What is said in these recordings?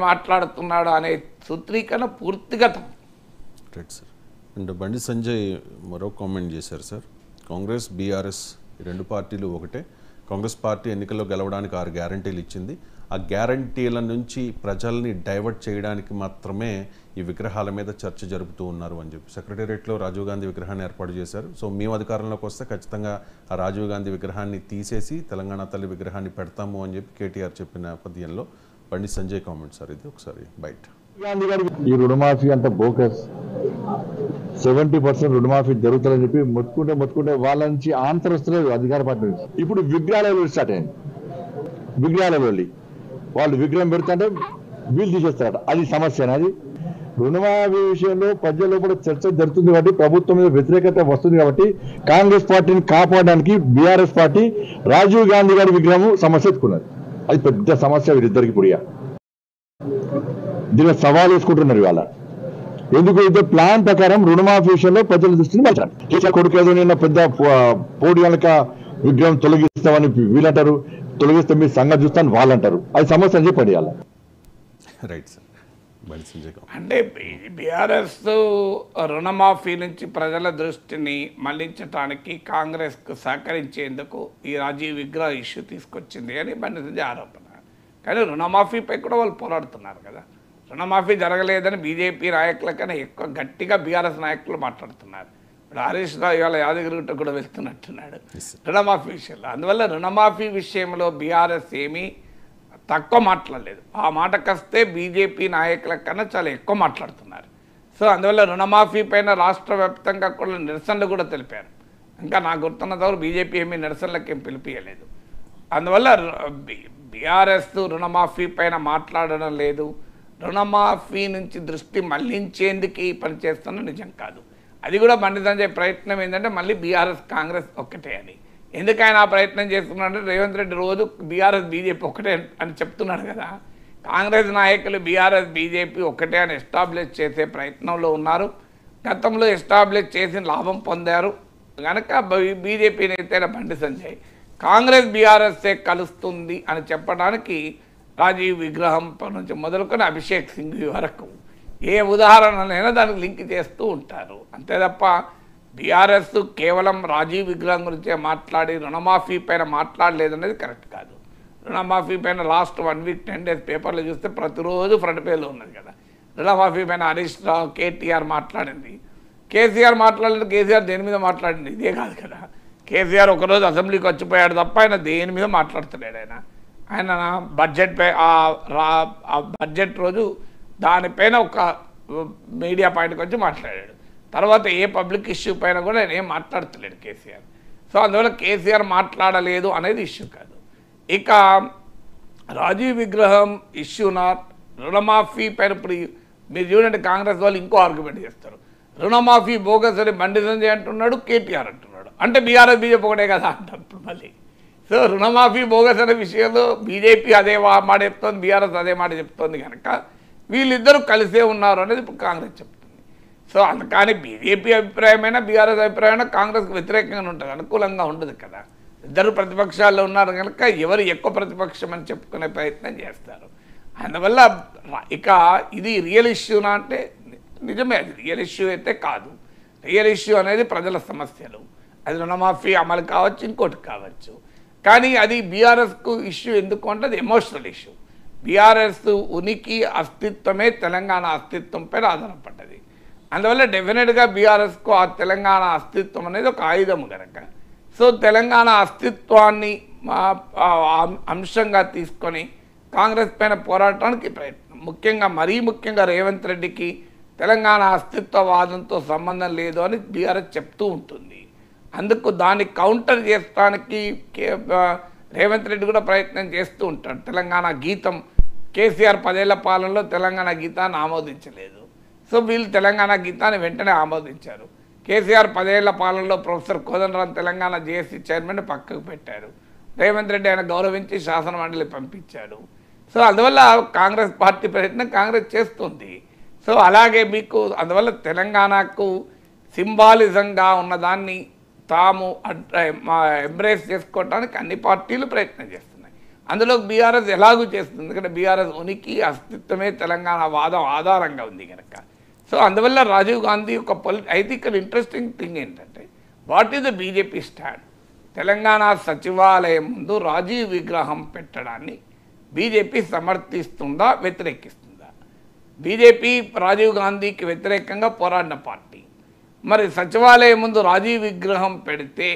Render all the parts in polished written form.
మాట్లాడుతున్నాడు అనే సూత్రీకరణ పూర్తిగా తప్పు. Right sir. And Bandi Sanjay మరో కామెంట్ చేశారు సార్. కాంగ్రెస్ బీఆర్ఎస్ ఈ రెండు పార్టీలు ఒకటే. కాంగ్రెస్ పార్టీ ఎన్నికల్లో గెలవడానికి 6 గ్యారంటీలు ఇచ్చింది. ఆ గ్యారంటీల నుంచి ప్రజల్ని డైవర్ట్ చేయడానికి మాత్రమే ఈ విగ్రహాల మీద చర్చ జరుపుతూ ఉన్నారు అని చెప్పి సెక్రటేరియట్లో రాజీవ్ గాంధీ విగ్రహాన్ని ఏర్పాటు చేశారు. సో మేము అధికారంలోకి వస్తే ఖచ్చితంగా ఆ రాజీవ్ గాంధీ విగ్రహాన్ని తీసేసి తెలంగాణ తల్లి విగ్రహాన్ని పెడతాము అని చెప్పి కేటీఆర్ చెప్పిన నేపథ్యంలో బండి సంజయ్ కామెంట్ సార్. ఇది ఒకసారి బయట. ఈ రుణమాఫీ అంత బోకస్ 70% రుణమాఫీ జరుగుతుందని చెప్పి మొత్తుకుంటే వాళ్ళ నుంచి ఆన్సర్ వస్తలేదు అధికార పార్టీ నుంచి. ఇప్పుడు విగ్రహాల స్టార్ట్ అయింది. విగ్రహాల వెళ్ళి వాళ్ళు విగ్రహం పెడుతుంటే వీళ్ళు తీసేస్తారట. అది సమస్య. అది రుణమాఫీ విషయంలో ప్రజల్లో కూడా చర్చ జరుగుతుంది కాబట్టి ప్రభుత్వం మీద వ్యతిరేకత వస్తుంది కాబట్టి కాంగ్రెస్ పార్టీని కాపాడడానికి బీఆర్ఎస్ పార్టీ రాజీవ్ గాంధీ గారి విగ్రహం సమస్య ఎత్తుకున్నది. అది పెద్ద సమస్య వీరిద్దరికి పుడియా. దీని సవాల్ వేసుకుంటున్నారు ఇవాళ. ఎందుకు అయితే ప్లాన్ ప్రకారం రుణమాఫీ విషయంలో ప్రజల దృష్టిని మర్చారు. కేసీఆర్ కొడుకు ఏదో నిన్న పెద్ద పోడియాలక విగ్రహం తొలగిస్తామని వీళ్ళంటారు, తొలగిస్తే మీ సంగతి చూస్తాను వాళ్ళంటారు. అది సమస్య అని చెప్పండి ఇవాళ. Right sir. అంటే బీఆర్ఎస్ రుణమాఫీ నుంచి ప్రజల దృష్టిని మళ్లించడానికి కాంగ్రెస్కు సహకరించేందుకు ఈ రాజీవ్ విగ్రహ ఇష్యూ తీసుకొచ్చింది అని బండి సంజయ్ ఆరోపణ. కానీ రుణమాఫీపై కూడా వాళ్ళు పోరాడుతున్నారు కదా. రుణమాఫీ జరగలేదని బీజేపీ నాయకుల కన్నా ఎక్కువ గట్టిగా బీఆర్ఎస్ నాయకులు మాట్లాడుతున్నారు. ఇప్పుడు హరీష్ రావు ఇవాళ యాదగిరిగుట్ట కూడా వెళ్తున్నట్టున్నాడు రుణమాఫీ విషయంలో. అందువల్ల రుణమాఫీ విషయంలో బీఆర్ఎస్ ఏమీ తక్కువ మాట్లాడలేదు. ఆ మాటకొస్తే బీజేపీ నాయకుల కన్నా చాలా ఎక్కువ మాట్లాడుతున్నారు. సో అందువల్ల రుణమాఫీ పైన రాష్ట్ర వ్యాప్తంగా కూడా నిరసనలు కూడా తెలిపారు. ఇంకా నాకు గుర్తున్నంతవరకు బీజేపీ ఏమీ నిరసనలకు ఏం పిలిపియలేదు. అందువల్ల బీఆర్ఎస్ రుణమాఫీ పైన మాట్లాడడం లేదు. రుణమాఫీ నుంచి దృష్టి మళ్లించేందుకు ఈ పని చేస్తున్న నిజం కాదు. అది కూడా బండి సంజయ్ ప్రయత్నం ఏంటంటే మళ్ళీ బీఆర్ఎస్ కాంగ్రెస్ ఒక్కటే అని. ఎందుకు ఆయన ఆ ప్రయత్నం చేస్తున్నాడంటే రేవంత్ రెడ్డి రోజు బీఆర్ఎస్ బీజేపీ ఒక్కటే అని చెప్తున్నాడు కదా. కాంగ్రెస్ నాయకులు బీఆర్ఎస్ బీజేపీ ఒక్కటే అని ఎస్టాబ్లిష్ చేసే ప్రయత్నంలో ఉన్నారు. గతంలో ఎస్టాబ్లిష్ చేసి లాభం పొందారు కనుక బీజేపీ నేతైన బండి సంజయ్ కాంగ్రెస్ బీఆర్ఎస్ఏ కలుస్తుంది అని చెప్పడానికి రాజీవ్ విగ్రహం నుంచి మొదలుకొని అభిషేక్ సింగ్ వరకు ఏ ఉదాహరణనైనా దానికి లింక్ చేస్తూ ఉంటారు. అంతే తప్ప బీఆర్ఎస్ కేవలం రాజీవ్ విగ్రహం గురించే మాట్లాడి రుణమాఫీ పైన మాట్లాడలేదనేది కరెక్ట్ కాదు. రుణమాఫీ పైన లాస్ట్ 1 వీక్ 10 డేస్ పేపర్లు చూస్తే ప్రతిరోజు ఫ్రంట్ పేజ్లో ఉన్నది కదా. రుణమాఫీ పైన హరీష్ రావు కేటీఆర్ మాట్లాడింది, కేసీఆర్ మాట్లాడలేదు. కేసీఆర్ దేని మీద మాట్లాడింది ఇదే కాదు కదా. కేసీఆర్ ఒకరోజు అసెంబ్లీకి వచ్చిపోయాడు తప్ప ఆయన దేని మీద మాట్లాడతలేడు. ఆయన బడ్జెట్ పై ఆ బడ్జెట్ రోజు దానిపైన ఒక మీడియా పాయింట్కి వచ్చి మాట్లాడాడు. తర్వాత ఏ పబ్లిక్ ఇష్యూ పైన కూడా ఆయన ఏం మాట్లాడతలేడు కేసీఆర్. సో అందువల్ల కేసీఆర్ మాట్లాడలేదు అనేది ఇష్యూ కాదు. ఇక రాజీవ్ విగ్రహం ఇష్యూనా రుణమాఫీ పైన ఇప్పుడు మీరు చూడండి కాంగ్రెస్ వాళ్ళు ఇంకో ఆర్గ్యుమెంట్ చేస్తారు. రుణమాఫీ బోగస్ అని బండి సంజయ్ అంటున్నాడు, కేటీఆర్ అంటున్నాడు. అంటే బీఆర్ఎస్ బీజేపీ ఒకటే కదా అంటారు ఇప్పుడు మళ్ళీ. సో రుణమాఫీ బోగస్ అనే విషయంలో బీజేపీ అదే మాట చెప్తోంది, బీఆర్ఎస్ అదే మాట చెప్తోంది కనుక వీళ్ళిద్దరూ కలిసే ఉన్నారు అనేది ఇప్పుడు కాంగ్రెస్ చెప్తుంది. సో అందుకని బీజేపీ అభిప్రాయమైనా బీఆర్ఎస్ అభిప్రాయమైనా కాంగ్రెస్కి వ్యతిరేకంగా ఉంటుంది, అనుకూలంగా ఉండదు కదా. ఇద్దరు ప్రతిపక్షాల్లో ఉన్నారు కనుక ఎవరు ఎక్కువ ప్రతిపక్షం అని చెప్పుకునే ప్రయత్నం చేస్తారు. అందువల్ల ఇక ఇది రియల్ ఇష్యూనా అంటే నిజమే, అది రియల్ ఇష్యూ అయితే కాదు. రియల్ ఇష్యూ అనేది ప్రజల సమస్యలు. అది రుణమాఫీ అమలు కావచ్చు, ఇంకోటి కావచ్చు. కానీ అది బీఆర్ఎస్కు ఇష్యూ ఎందుకు అంటే అది ఎమోషనల్ ఇష్యూ. బీఆర్ఎస్ ఉనికి అస్తిత్వమే తెలంగాణ అస్తిత్వంపై ఆధారపడ్డది. అందువల్ల డెఫినెట్గా బీఆర్ఎస్కు ఆ తెలంగాణ అస్తిత్వం అనేది ఒక ఆయుధం కనుక సో తెలంగాణ అస్తిత్వాన్ని అంశంగా తీసుకొని కాంగ్రెస్ పైన పోరాటానికి ప్రయత్నం, మరీ ముఖ్యంగా రేవంత్ రెడ్డికి తెలంగాణ అస్తిత్వవాదంతో సంబంధం లేదు అని బీఆర్ఎస్ చెప్తూ ఉంటుంది. అందుకు దాన్ని కౌంటర్ చేయడానికి రేవంత్ రెడ్డి కూడా ప్రయత్నం చేస్తూ ఉంటాడు. తెలంగాణ గీతం కేసీఆర్ 10 ఏళ్ల పాలనలో తెలంగాణ గీతాన్ని ఆమోదించలేదు. సో వీళ్ళు తెలంగాణ గీతాన్ని వెంటనే ఆమోదించారు. కేసీఆర్ 10 ఏళ్ల పాలనలో professor Kodandaram Telangana JAC chairman పక్కకు పెట్టారు. రేవంత్ రెడ్డి ఆయన గౌరవించి శాసనమండలి పంపించాడు. సో అందువల్ల కాంగ్రెస్ పార్టీ ప్రయత్నం కాంగ్రెస్ చేస్తుంది. సో అలాగే మీకు అందువల్ల తెలంగాణకు సింబాలిజంగా ఉన్నదాన్ని తాము ఎంబ్రేస్ చేసుకోవడానికి అన్ని పార్టీలు ప్రయత్నం చేస్తున్నాయి. అందులో బీఆర్ఎస్ ఎలాగూ చేస్తుంది, ఎందుకంటే బీఆర్ఎస్ ఉనికి అస్తిత్వమే తెలంగాణ వాదం ఆధారంగా ఉంది కనుక. సో అందువల్ల రాజీవ్ గాంధీ ఒక అయితే ఇక్కడ ఇంట్రెస్టింగ్ థింగ్ ఏంటంటే what is the BJP stand. Telangana సచివాలయం ముందు రాజీవ్ విగ్రహం పెట్టడాన్ని బీజేపీ సమర్థిస్తుందా వ్యతిరేకిస్తుందా? బీజేపీ రాజీవ్ గాంధీకి వ్యతిరేకంగా పోరాడిన పార్టీ. మరి సచివాలయం ముందు రాజీవ్ విగ్రహం పెడితే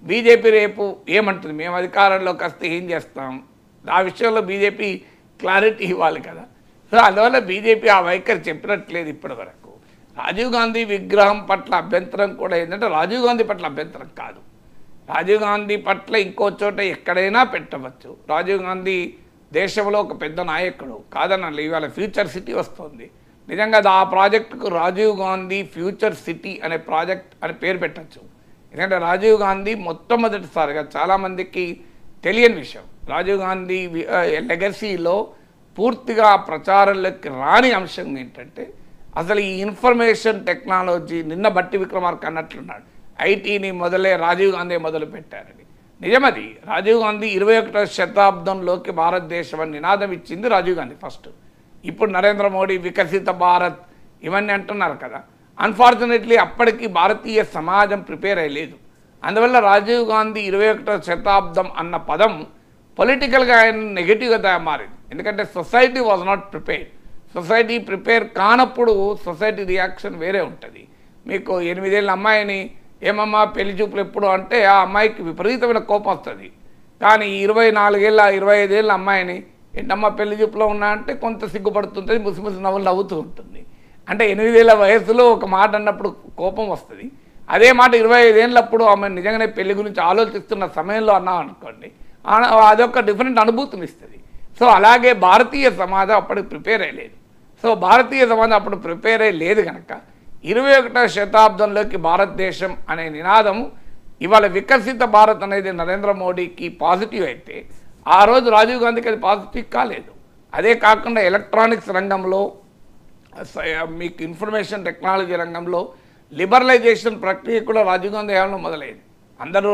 బీజేపీ రేపు ఏమంటుంది, మేము అధికారంలోకి వస్తే ఏం చేస్తాం, ఆ విషయంలో బీజేపీ క్లారిటీ ఇవ్వాలి కదా. సో అందువల్ల బీజేపీ ఆ వైఖరి చెప్పినట్లేదు ఇప్పటి వరకు. రాజీవ్ గాంధీ విగ్రహం పట్ల అభ్యంతరం కూడా ఏంటంటే రాజీవ్ గాంధీ పట్ల అభ్యంతరం కాదు, రాజీవ్ గాంధీ పట్ల ఇంకో చోట ఎక్కడైనా పెట్టవచ్చు. రాజీవ్ గాంధీ దేశంలో ఒక పెద్ద నాయకుడు కాదన్న, ఇవాళ ఫ్యూచర్ సిటీ వస్తుంది. నిజంగా ఆ ప్రాజెక్టుకు రాజీవ్ గాంధీ ఫ్యూచర్ సిటీ అనే ప్రాజెక్ట్ అని పేరు పెట్టచ్చు. ఎందుకంటే రాజీవ్ గాంధీ మొట్టమొదటిసారిగా చాలామందికి తెలియని విషయం, రాజీవ్ గాంధీ లెగసీలో పూర్తిగా ప్రచారంలోకి రాని అంశం ఏంటంటే అసలు ఈ ఇన్ఫర్మేషన్ టెక్నాలజీ. నిన్న బట్టి విక్రమార్క అన్నట్లున్నాడు, ఐటీని రాజీవ్ గాంధీ మొదలు పెట్టారని. నిజమది. రాజీవ్ గాంధీ 21వ శతాబ్దంలోకి భారతదేశం అని నినాదం ఇచ్చింది రాజీవ్ గాంధీ ఫస్ట్. ఇప్పుడు నరేంద్ర మోడీ వికసిత భారత్ ఇవన్నీ అంటున్నారు కదా. అన్ఫార్చునేట్లీ అప్పటికి భారతీయ సమాజం ప్రిపేర్ అయ్యలేదు. అందువల్ల రాజీవ్ గాంధీ 21వ శతాబ్దం అన్న పదం పొలిటికల్గా ఆయన నెగిటివ్గా మారింది. ఎందుకంటే society was not prepared. Society prepare కానప్పుడు సొసైటీ రియాక్షన్ వేరే ఉంటుంది. మీకు 8 ఏళ్ళ అమ్మాయిని ఏమమ్మా పెళ్లి చూపులు ఎప్పుడు అంటే ఆ అమ్మాయికి విపరీతమైన కోపం వస్తుంది. కానీ 24 ఏళ్ళ 25 ఏళ్ళ అమ్మాయిని ఏంటమ్మా పెళ్లి చూపులో ఉన్నా అంటే కొంత సిగ్గుపడుతుంటుంది, ముసిముసి నవ్వులు నవ్వుతూ ఉంటుంది. అంటే 8 ఏళ్ళ వయసులో ఒక మాట అన్నప్పుడు కోపం వస్తుంది. అదే మాట 25 ఏళ్ళప్పుడు ఆమె నిజంగానే పెళ్లి గురించి ఆలోచిస్తున్న సమయంలో అన్నాం అనుకోండి, అదొక డిఫరెంట్ అనుభూతిని ఇస్తుంది. సో అలాగే భారతీయ సమాజం అప్పటికి ప్రిపేర్ అయ్యలేదు. సో భారతీయ సమాజం అప్పుడు ప్రిపేర్ అయ్యలేదు కనుక 21వ శతాబ్దంలోకి భారతదేశం అనే నినాదము ఇవాళ వికసిత భారత్ అనేది నరేంద్ర మోడీకి పాజిటివ్ అయితే ఆ రోజు రాజీవ్ గాంధీకి అది పాజిటివ్ కాలేదు. అదే కాకుండా ఎలక్ట్రానిక్స్ రంగంలో మీకు ఇన్ఫర్మేషన్ టెక్నాలజీ రంగంలో లిబరలైజేషన్ ప్రక్రియ కూడా రాజీవ్ గాంధీ హయాంలో మొదలైంది. అందరూ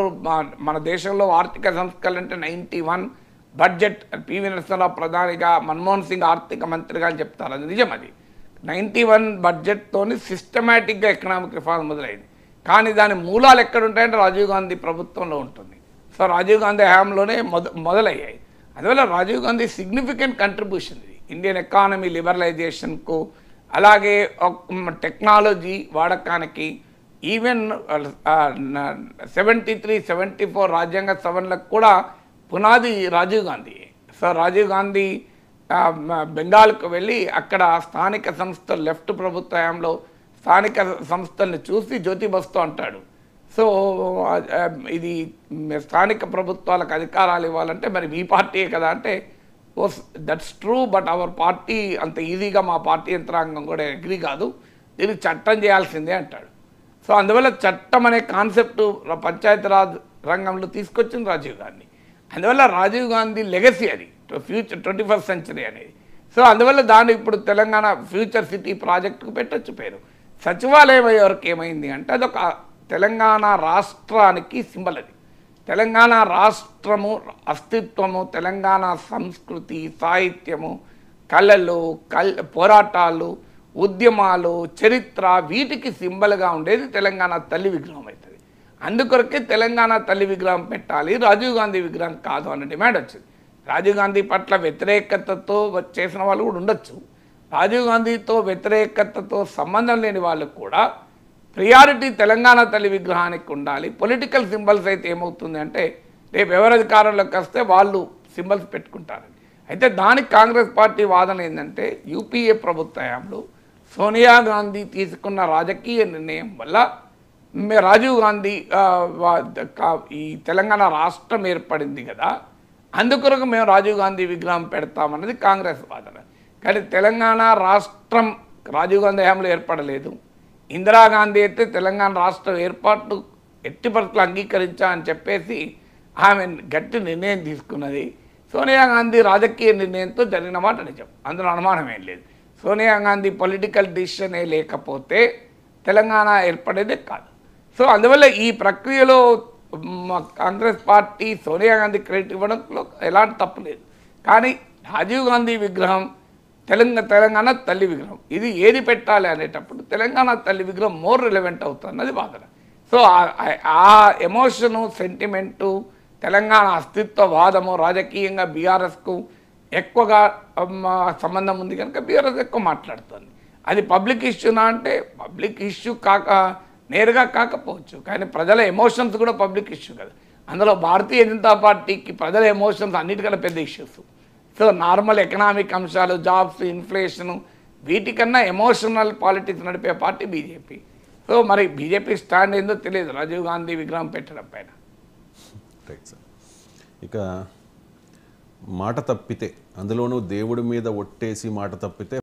మన దేశంలో ఆర్థిక సంస్కరణ అంటే 91 బడ్జెట్ పివి నరసింహరావు ప్రధానిగా మన్మోహన్ సింగ్ ఆర్థిక మంత్రిగా అని చెప్తారు, అది నిజం. అది 91 బడ్జెట్తోని సిస్టమేటిక్గా ఎకనామిక్ రిఫార్మ్ మొదలైంది. కానీ దాని మూలాలు ఎక్కడుంటాయంటే రాజీవ్ గాంధీ ప్రభుత్వంలో ఉంటుంది. సో రాజీవ్ గాంధీ హయాంలోనే మొదలయ్యాయి. అందువల్ల రాజీవ్ గాంధీ సిగ్నిఫికెంట్ కంట్రిబ్యూషన్ ఇది ఇండియన్ ఎకానమీ లిబరలైజేషన్కు, అలాగే టెక్నాలజీ వాడకానికి. ఈవెన్ 73, 74 రాజ్యాంగ సవరణలకు కూడా పునాది రాజీవ్ గాంధీ. సో రాజీవ్ గాంధీ బెంగాల్కు వెళ్ళి అక్కడ స్థానిక సంస్థలు లెఫ్ట్ ప్రభుత్వ హయాంలో స్థానిక సంస్థల్ని చూసి జ్యోతి బస్తు అంటాడు, సో ఇది స్థానిక ప్రభుత్వాలకు అధికారాలు ఇవ్వాలంటే మరి మీ పార్టీయే కదా అంటే, that's true, but our party అంత ఈజీగా మా పార్టీ యంత్రాంగం కూడా అగ్రీ కాదు, దీనికి చట్టం చేయాల్సిందే అంటాడు. సో అందువల్ల చట్టం అనే కాన్సెప్ట్ పంచాయతీరాజ్ రంగంలో తీసుకొచ్చింది రాజీవ్ గాంధీ. అందువల్ల రాజీవ్ గాంధీ లెగసీ అది ఫ్యూచర్ 21st సెంచరీ అనేది. సో అందువల్ల దాన్ని ఇప్పుడు తెలంగాణ ఫ్యూచర్ సిటీ ప్రాజెక్టుకు పెట్టొచ్చు పేరు. సచివాలయం వరకు ఏమైంది అంటే అదొక తెలంగాణ రాష్ట్రానికి సింబల్. అది తెలంగాణ రాష్ట్రము అస్తిత్వము, తెలంగాణ సంస్కృతి, సాహిత్యము, కళలు, పోరాటాలు, ఉద్యమాలు, చరిత్ర, వీటికి సింబల్గా ఉండేది తెలంగాణ తల్లి విగ్రహం అవుతుంది. అందుకొరకే తెలంగాణ తల్లి విగ్రహం పెట్టాలి, రాజీవ్ గాంధీ విగ్రహం కాదు అన్న డిమాండ్ వచ్చింది. రాజీవ్ గాంధీ పట్ల వ్యతిరేకతతో చేసిన వాళ్ళు కూడా ఉండొచ్చు. రాజీవ్ గాంధీతో వ్యతిరేకతతో సంబంధం లేని వాళ్ళకు కూడా ప్రియారిటీ తెలంగాణ తల్లి విగ్రహానికి ఉండాలి. పొలిటికల్ సింబల్స్ అయితే ఏమవుతుంది అంటే రేపు ఎవరు అధికారంలోకి వస్తే వాళ్ళు సింబల్స్ పెట్టుకుంటారు. అయితే దానికి కాంగ్రెస్ పార్టీ వాదన ఏంటంటే యూపీఏ ప్రభుత్వ హయాంలో సోనియా గాంధీ తీసుకున్న రాజకీయ నిర్ణయం వల్ల రాజీవ్ గాంధీ ఈ తెలంగాణ రాష్ట్రం ఏర్పడింది కదా, అందుకొరకు మేము రాజీవ్ గాంధీ విగ్రహం పెడతామన్నది కాంగ్రెస్ వాదన. కానీ తెలంగాణ రాష్ట్రం రాజీవ్ గాంధీ హయాంలో ఏర్పడలేదు. ఇందిరాగాంధీ అయితే తెలంగాణ రాష్ట్రం ఏర్పాటు ఎట్టి పరిస్థితులు అంగీకరించా అని చెప్పేసి ఆమె గట్టి నిర్ణయం తీసుకున్నది. సోనియా గాంధీ రాజకీయ నిర్ణయంతో జరిగిన మాట నిజం, అందులో అనుమానం ఏం లేదు. సోనియా గాంధీ పొలిటికల్ డిసిషనే లేకపోతే తెలంగాణ ఏర్పడేదే కాదు. సో అందువల్ల ఈ ప్రక్రియలో కాంగ్రెస్ పార్టీ సోనియా గాంధీ క్రెడిట్ ఇవ్వడంలో ఎలాంటి తప్పు లేదు. కానీ రాజీవ్ గాంధీ విగ్రహం తెలంగాణ తల్లి విగ్రహం ఇది ఏది పెట్టాలి అనేటప్పుడు తెలంగాణ తల్లి విగ్రహం మోర్ రిలవెంట్ అవుతున్నది వాదన. సో ఆ ఎమోషను సెంటిమెంటు తెలంగాణ అస్తిత్వవాదము రాజకీయంగా బీఆర్ఎస్కు ఎక్కువగా సంబంధం ఉంది కనుక బీఆర్ఎస్ ఎక్కువ మాట్లాడుతుంది. అది పబ్లిక్ ఇష్యూనా అంటే పబ్లిక్ ఇష్యూ నేరుగా కాకపోవచ్చు, కానీ ప్రజల ఎమోషన్స్ కూడా పబ్లిక్ ఇష్యూ కదా. అందులో భారతీయ జనతా పార్టీకి ప్రజల ఎమోషన్స్ అన్నిటికన్నా పెద్ద ఇష్యూస్. సో నార్మల్ ఎకనామిక్ అంశాలు, జాబ్స్, ఇన్ఫ్లేషను వీటికన్నా ఎమోషనల్ పాలిటిక్స్ నడిపే పార్టీ బీజేపీ. సో మరి బీజేపీ స్టాండ్ ఏందో తెలియదు రాజీవ్ గాంధీ విగ్రహం పెట్టడం పైన. Right sir. ఇక మాట తప్పితే, అందులోనూ దేవుడి మీద ఒట్టేసి మాట తప్పితే